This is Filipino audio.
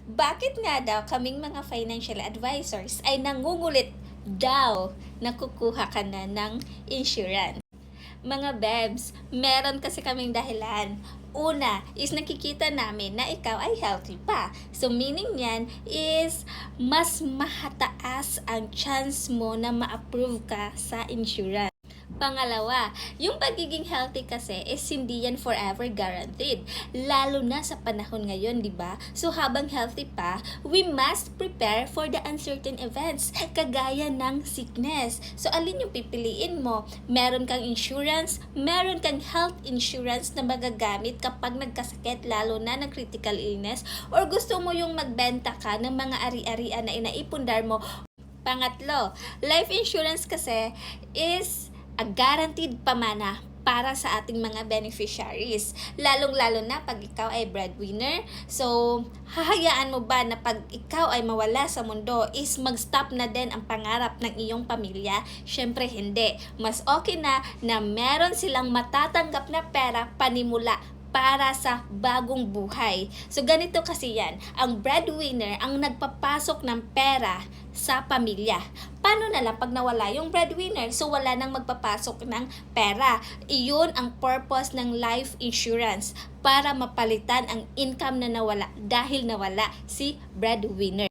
Bakit nga daw kaming mga financial advisors ay nangungulit daw na kukuha ka na ng insurance? Mga Bebs, meron kasi kaming dahilan. Una is nakikita namin na ikaw ay healthy pa. So meaning niyan is mas mahataas ang chance mo na ma-approve ka sa insurance. Pangalawa, yung pagiging healthy kasi is hindi yan forever guaranteed. Lalo na sa panahon ngayon, di ba? So habang healthy pa, we must prepare for the uncertain events, kagaya ng sickness. So alin yung pipiliin mo? Meron kang insurance, meron kang health insurance na magagamit kapag nagkasakit, lalo na ng critical illness, or gusto mo yung magbenta ka ng mga ari-arian na inaipundar mo. Pangatlo, life insurance kasi is a guaranteed pamana para sa ating mga beneficiaries. Lalong-lalo na pag ikaw ay breadwinner. So, hahayaan mo ba na pag ikaw ay mawala sa mundo is mag-stop na din ang pangarap ng iyong pamilya? Syempre hindi. Mas okay na meron silang matatanggap na pera panimula para sa bagong buhay. So ganito kasi yan, ang breadwinner ang nagpapasok ng pera sa pamilya. Paano na lang pag nawala yung breadwinner? So wala nang magpapasok ng pera. Iyon ang purpose ng life insurance, para mapalitan ang income na nawala dahil nawala si breadwinner.